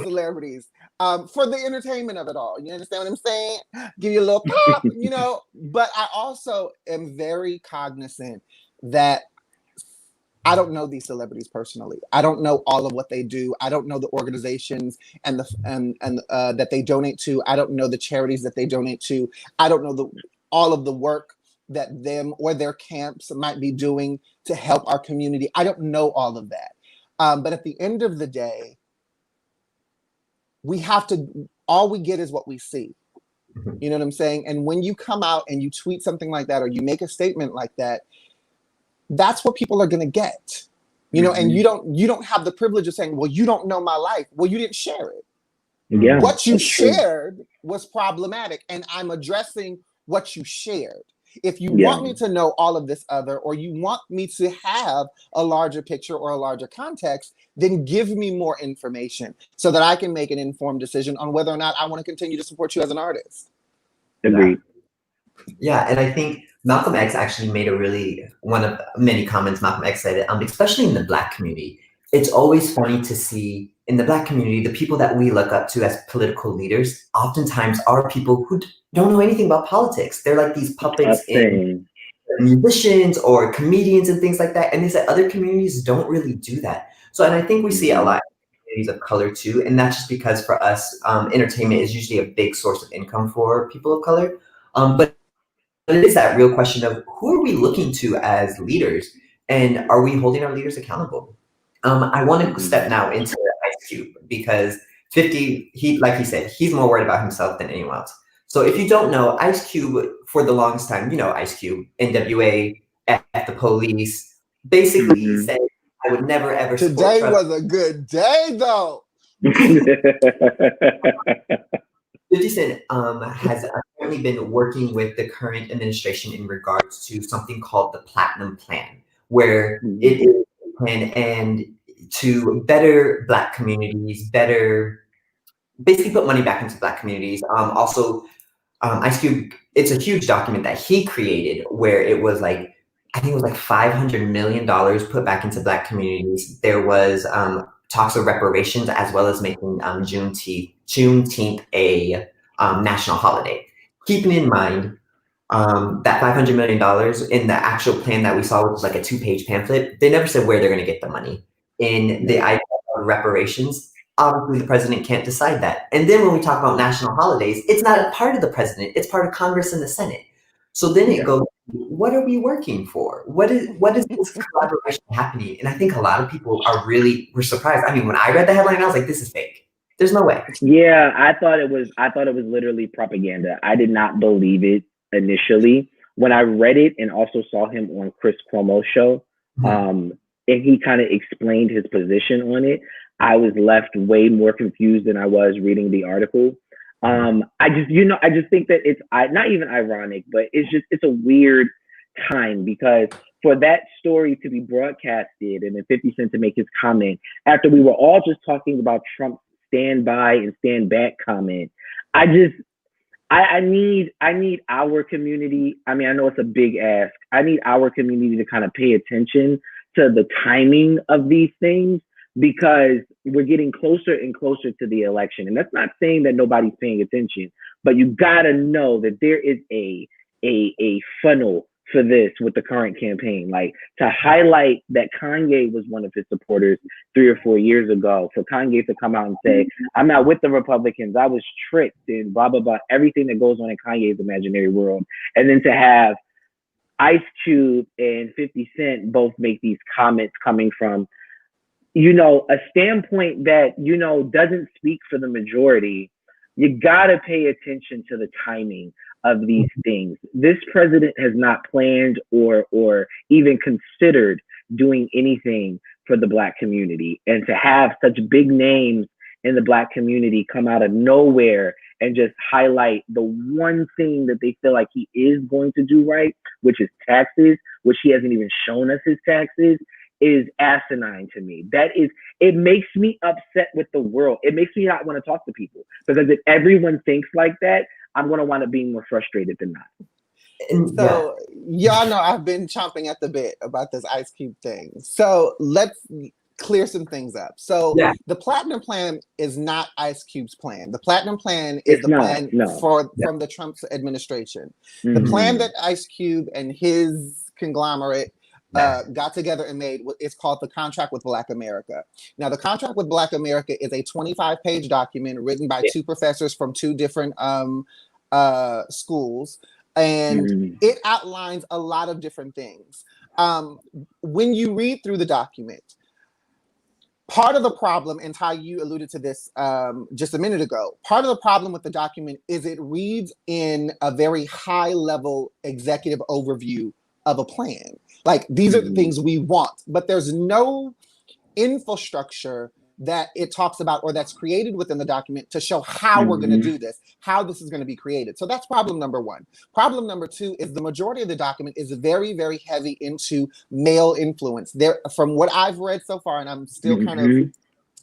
celebrities for the entertainment of it all. You understand what I'm saying? Give you a little pop, you know. But I also am very cognizant that I don't know these celebrities personally. I don't know all of what they do. I don't know the organizations and that they donate to. I don't know the charities that they donate to. I don't know all of the work that them or their camps might be doing to help our community. I don't know all of that. But at the end of the day, all we get is what we see. You know what I'm saying? And when you come out and you tweet something like that, or you make a statement like that, that's what people are going to get, you know, and you don't have the privilege of saying, well, you don't know my life. Well, you didn't share it. Yeah, what you shared was problematic, and I'm addressing what you shared. If you want me to know all of this other, or you want me to have a larger picture or a larger context, then give me more information so that I can make an informed decision on whether or not I want to continue to support you as an artist. Agreed. Yeah, and I think Malcolm X actually made one of many comments Malcolm X said, especially in the Black community. It's always funny to see in the Black community, the people that we look up to as political leaders oftentimes are people who don't know anything about politics. They're like these puppets in musicians or comedians and things like that. And they said other communities don't really do that. So, and I think we see a lot of communities of color too. And that's just because for us, entertainment is usually a big source of income for people of color. But it is that real question of who are we looking to as leaders, and are we holding our leaders accountable? I want to step now into Ice Cube because 50, like he said, he's more worried about himself than anyone else. So if you don't know, Ice Cube, for the longest time, you know Ice Cube, NWA, F the police, basically he said, I would never ever support Today was a good day though. 50 Cent has apparently been working with the current administration in regards to something called the Platinum Plan, where it is a plan and to better Black communities, basically put money back into Black communities. Also, Ice Cube, it's a huge document that he created where it was like, I think it was like $500 million put back into Black communities. There was talks of reparations as well as making Juneteenth a national holiday. Keeping in mind that $500 million in the actual plan that we saw was like a 2-page pamphlet. They never said where they're going to get the money. In the idea of reparations, obviously the president can't decide that. And then when we talk about national holidays, it's not a part of the president. It's part of Congress and the Senate. So then it goes, what are we working for? What is this collaboration happening? And I think a lot of people were surprised. I mean, when I read the headline, I was like, this is fake. There's no way. Yeah, I thought it was literally propaganda. I did not believe it initially. When I read it and also saw him on Chris Cuomo's show, and he kind of explained his position on it, I was left way more confused than I was reading the article. I just think that it's not even ironic, but it's a weird time, because for that story to be broadcasted and then 50 Cent to make his comment after we were all just talking about Trump's stand by and stand back comment, I need our community. I mean, I know it's a big ask. I need our community to kind of pay attention to the timing of these things, because we're getting closer and closer to the election. And that's not saying that nobody's paying attention, but you gotta know that there is a funnel for this with the current campaign. Like, to highlight that Kanye was one of his supporters 3 or 4 years ago, for Kanye to come out and say, I'm not with the Republicans, I was tricked, and blah, blah, blah, everything that goes on in Kanye's imaginary world. And then to have Ice Cube and 50 Cent both make these comments coming from, a standpoint that, doesn't speak for the majority. You gotta pay attention to the timing of these things. This president has not planned or even considered doing anything for the Black community. And to have such big names in the Black community come out of nowhere and just highlight the one thing that they feel like he is going to do right, which is taxes, which he hasn't even shown us his taxes, is asinine to me. It makes me upset with the world. It makes me not want to talk to people, because if everyone thinks like that, I'm going to wind up being more frustrated than not. So y'all know I've been chomping at the bit about this Ice Cube thing. So let's clear some things up. So the Platinum Plan is not Ice Cube's plan. The Platinum Plan is the plan from the Trump administration. The plan that Ice Cube and his conglomerate got together and made is called the Contract with Black America. Now, the Contract with Black America is a 25-page document written by two professors from two different schools, and it outlines a lot of different things. When you read through the document, part of the problem, and Ty, you alluded to this just a minute ago, part of the problem with the document is it reads in a very high-level executive overview of a plan. Like, these are the things we want, but there's no infrastructure that it talks about or that's created within the document to show how we're going to do this, how this is going to be created. So that's problem number one. Problem number two is the majority of the document is very, very heavy into male influence. There, from what I've read so far, and I'm still kind of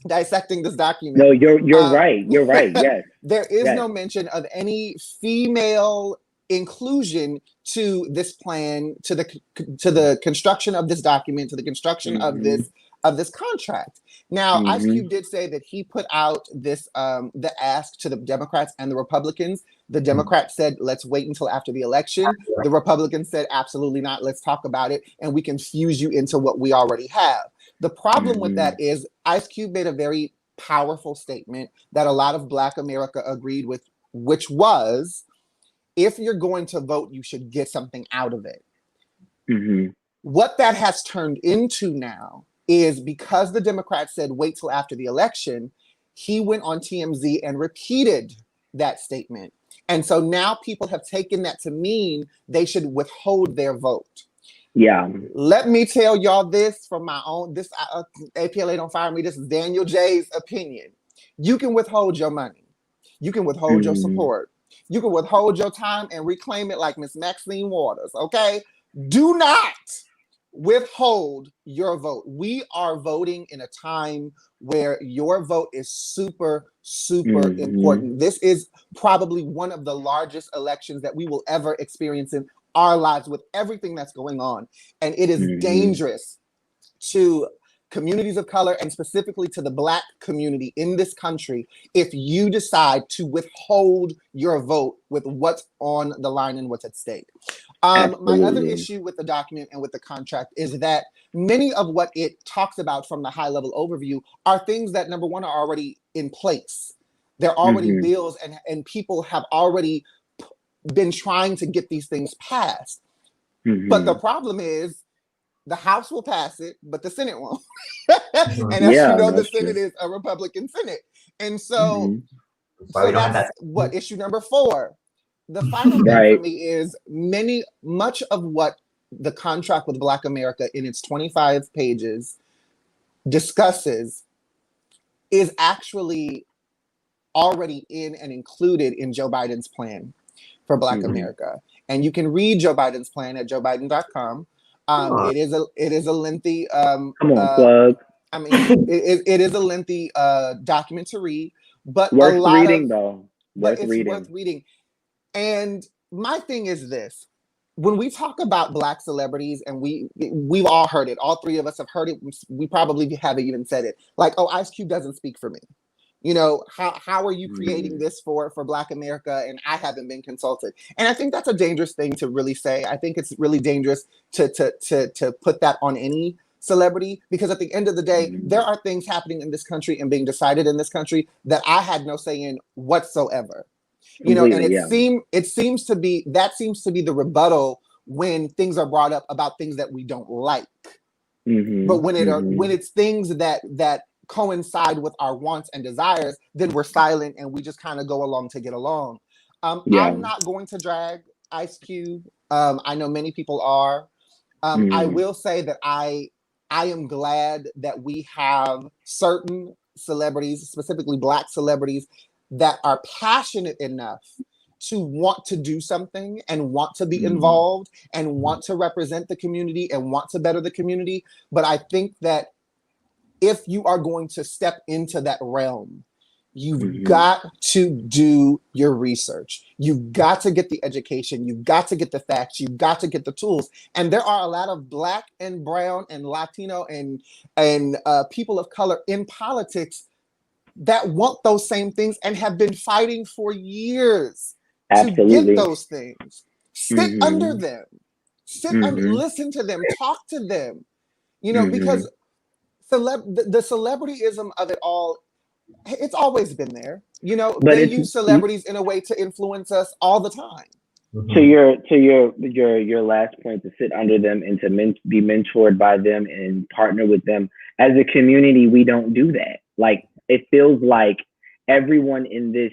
dissecting this document. No, you're right. You're right. Yes. There is no mention of any female inclusion to this plan, to the construction of this document, to the construction of this contract. Now, Ice Cube did say that he put out this the ask to the Democrats and the Republicans. The Democrats said, let's wait until after the election. The Republicans said, absolutely not. Let's talk about it, and we can fuse you into what we already have. The problem with that is Ice Cube made a very powerful statement that a lot of Black America agreed with, which was, if you're going to vote, you should get something out of it. What that has turned into now is, because the Democrats said wait till after the election, he went on TMZ and repeated that statement. And so now people have taken that to mean they should withhold their vote. Yeah. Let me tell y'all this from my own, APLA don't fire me, this is Daniel J's opinion. You can withhold your money. You can withhold your support. You can withhold your time and reclaim it like Miss Maxine Waters, okay? Do not withhold your vote. We are voting in a time where your vote is super, super important. This is probably one of the largest elections that we will ever experience in our lives, with everything that's going on. And it is dangerous to communities of color, and specifically to the Black community in this country, if you decide to withhold your vote with what's on the line and what's at stake. My other issue with the document and with the contract is that many of what it talks about from the high-level overview are things that, number one, are already in place. They're already bills, and people have already been trying to get these things passed. But the problem is the House will pass it, but the Senate won't. And as Yeah, you know, the that's Senate true. is a Republican Senate. And so, Why we don't have that's that. what issue number 4. The final thing for Right. me is much of what the contract with Black America in its 25 pages discusses is actually already in and included in Joe Biden's plan for Black America. And you can read Joe Biden's plan at joebiden.com. It is a lengthy Come on, plug. I mean, it is a lengthy document to read, but Worth reading though. Worth reading. And my thing is this: when we talk about Black celebrities, and we've all heard it, all three of us have heard it. We probably haven't even said it. Like, oh, Ice Cube doesn't speak for me. You know, how are you creating this for Black America, and I haven't been consulted? And I think that's a dangerous thing to really say. I think it's really dangerous to put that on any celebrity, because at the end of the day, there are things happening in this country and being decided in this country that I had no say in whatsoever. You know, and it seems to be the rebuttal when things are brought up about things that we don't like. But when it's things that coincide with our wants and desires, then we're silent and we just kind of go along to get along. I'm not going to drag Ice Cube. I know many people are. I will say that I am glad that we have certain celebrities, specifically Black celebrities, that are passionate enough to want to do something and want to be involved and want to represent the community and want to better the community. But I think that if you are going to step into that realm, you've got to do your research. You've got to get the education. You've got to get the facts. You've got to get the tools. And there are a lot of Black and brown and Latino and people of color in politics that want those same things and have been fighting for years to get those things. Sit under them. Listen to them. Talk to them. You know, because the celebrityism of it all, it's always been there. You know, they use celebrities in a way to influence us all the time. To your last point, to sit under them and to be mentored by them and partner with them. As a community, we don't do that. Like, it feels like everyone in this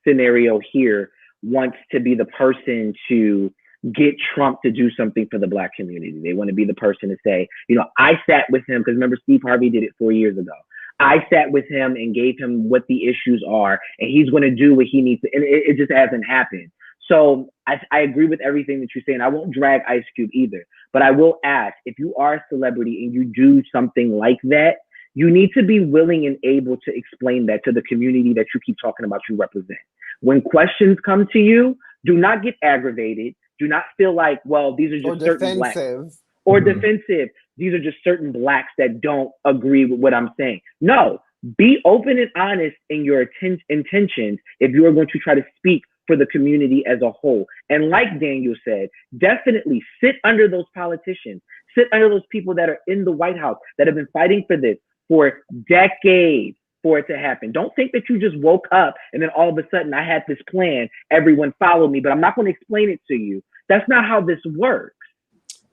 scenario here wants to be the person to get Trump to do something for the Black community. They want to be the person to say, you know, I sat with him, because remember Steve Harvey did it 4 years ago. I sat with him and gave him what the issues are, and he's going to do what he needs to, and it just hasn't happened. So I agree with everything that you're saying. I won't drag Ice Cube either, but I will ask, if you are a celebrity and you do something like that, you need to be willing and able to explain that to the community that you keep talking about you represent. When questions come to you, do not get aggravated. Do not feel like, well, these are just certain Blacks. Or defensive. These are just certain Blacks that don't agree with what I'm saying. No, be open and honest in your intentions if you are going to try to speak for the community as a whole. And like Daniel said, definitely sit under those politicians. Sit under those people that are in the White House that have been fighting for this for decades for it to happen. Don't think that you just woke up and then all of a sudden I had this plan, everyone follow me, but I'm not going to explain it to you. That's not how this works.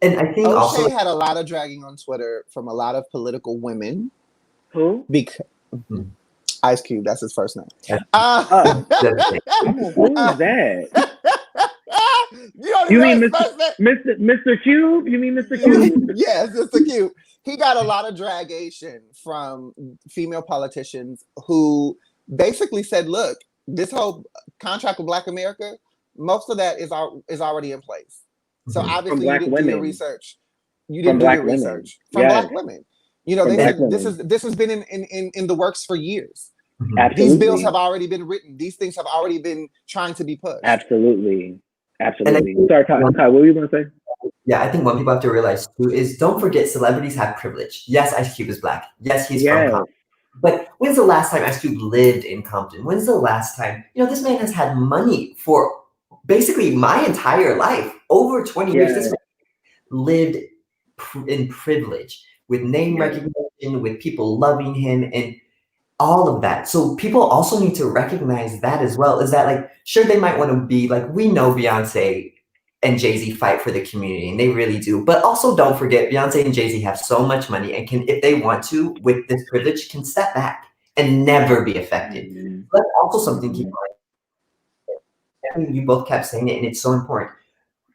And I think O'Shea also had a lot of dragging on Twitter from a lot of political women. Who? Ice Cube, that's his first name. Who's that? You mean Mr. Cube? You mean Mr. Cube? Yes, Mr. Cube. He got a lot of dragation from female politicians who basically said, look, this whole contract with Black America, most of that is already in place. So obviously you didn't do your research. You didn't do your research from Black women. You know, they said this has been in the works for years. Absolutely. These bills have already been written. These things have already been trying to be pushed. Absolutely. Sorry, Kai, what were you going to say? Yeah, I think one people have to realize too is, don't forget, celebrities have privilege. Yes, Ice Cube is Black. Yes, he's from Compton. But when's the last time Ice Cube lived in Compton? When's the last time? You know, this man has had money for basically my entire life, over 20 years. This man lived in privilege, with name recognition, with people loving him, and all of that. So people also need to recognize that as well. Is that, like, sure, they might want to be like, we know Beyonce and Jay-Z fight for the community, and they really do. But also don't forget, Beyonce and Jay-Z have so much money and can, if they want to, with this privilege, can step back and never be affected. That's also something to keep in mind. You both kept saying it, and it's so important,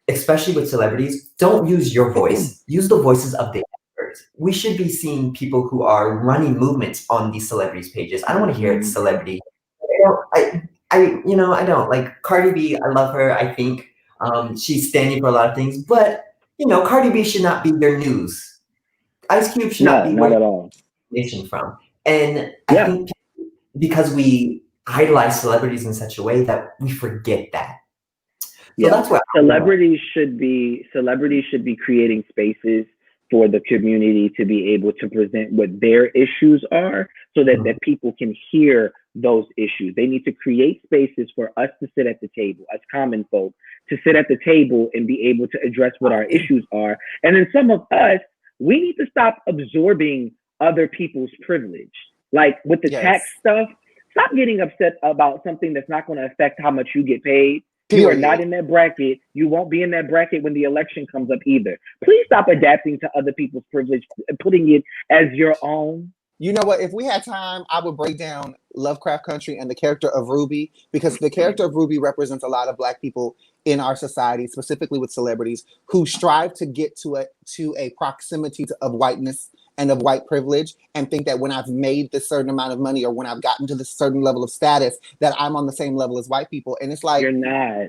especially with celebrities. Don't use your voice. Use the voices of the experts. We should be seeing people who are running movements on these celebrities' pages. I don't want to hear it's celebrity. I don't like Cardi B. I love her. I think she's standing for a lot of things, but Cardi B should not be their news. Ice Cube should not be not where at all. nation from. And I think because we idolize celebrities in such a way that we forget that. So that's what celebrities should be creating spaces for the community to be able to present what their issues are, so that people can hear those issues. They need to create spaces for us to sit at the table, as common folk, to sit at the table and be able to address what our issues are. And then some of us, we need to stop absorbing other people's privilege. Like with the tax stuff, stop getting upset about something that's not going to affect how much you get paid. You are not in that bracket. You won't be in that bracket when the election comes up either. Please stop adapting to other people's privilege and putting it as your own. You know what? If we had time, I would break down Lovecraft Country and the character of Ruby, because the character of Ruby represents a lot of Black people in our society, specifically with celebrities, who strive to get to a proximity of whiteness and of white privilege, and think that when I've made this certain amount of money, or when I've gotten to this certain level of status, that I'm on the same level as white people. And it's like, you're not.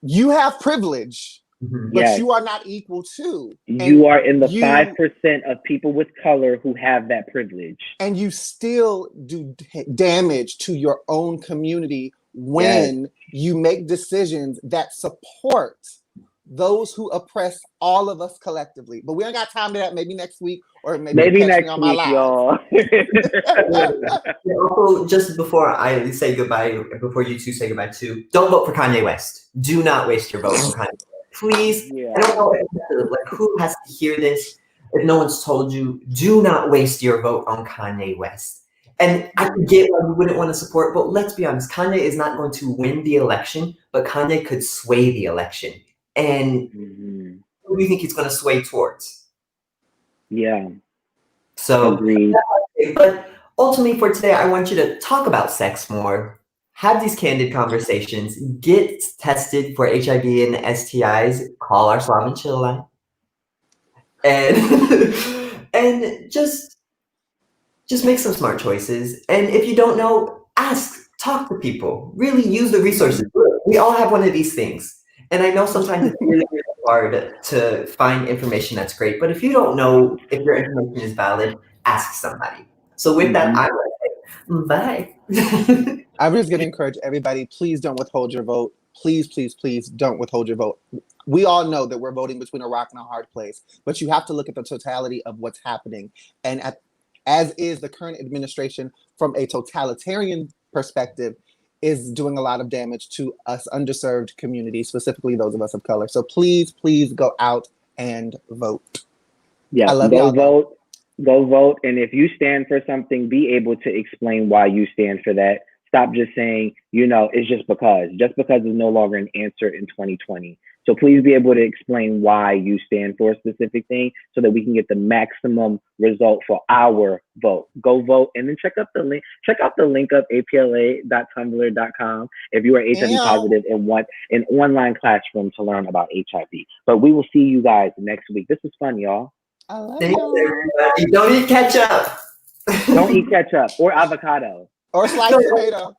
You have privilege, but you are not equal to. You are in the 5% of people with color who have that privilege. And you still do damage to your own community when you make decisions that support those who oppress all of us collectively. But we ain't got time to that. Maybe next week, or maybe next week, y'all. Also, just before I say goodbye, before you two say goodbye too, don't vote for Kanye West. Do not waste your vote on Kanye West. Please. I don't know who has to hear this. If no one's told you, do not waste your vote on Kanye West. And I get why you wouldn't want to support, but let's be honest, Kanye is not going to win the election, but Kanye could sway the election. And who do you think he's going to sway towards? So, but ultimately for today, I want you to talk about sex more, have these candid conversations, get tested for HIV and STIs, call our Slav and Chill line, and just make some smart choices. And if you don't know, ask, talk to people, really use the resources. We all have one of these things. And I know sometimes it's really, really hard to find information that's great, but if you don't know if your information is valid, ask somebody. So with that, I would say bye. I'm just going to encourage everybody, please don't withhold your vote. Please, please, please don't withhold your vote. We all know that we're voting between a rock and a hard place, but you have to look at the totality of what's happening. And as is the current administration, from a totalitarian perspective, is doing a lot of damage to us underserved communities, specifically those of us of color. So please, please go out and vote. Yeah, go vote. And if you stand for something, be able to explain why you stand for that. Stop just saying, it's just because. Just because is no longer an answer in 2020. So please be able to explain why you stand for a specific thing, so that we can get the maximum result for our vote. Go vote, and then check out the link. Check out the link up, apla.tumblr.com, if you are HIV positive and want an online classroom to learn about HIV. But we will see you guys next week. This was fun, y'all. I love you. Don't eat ketchup. Don't eat ketchup or avocado or sliced tomato.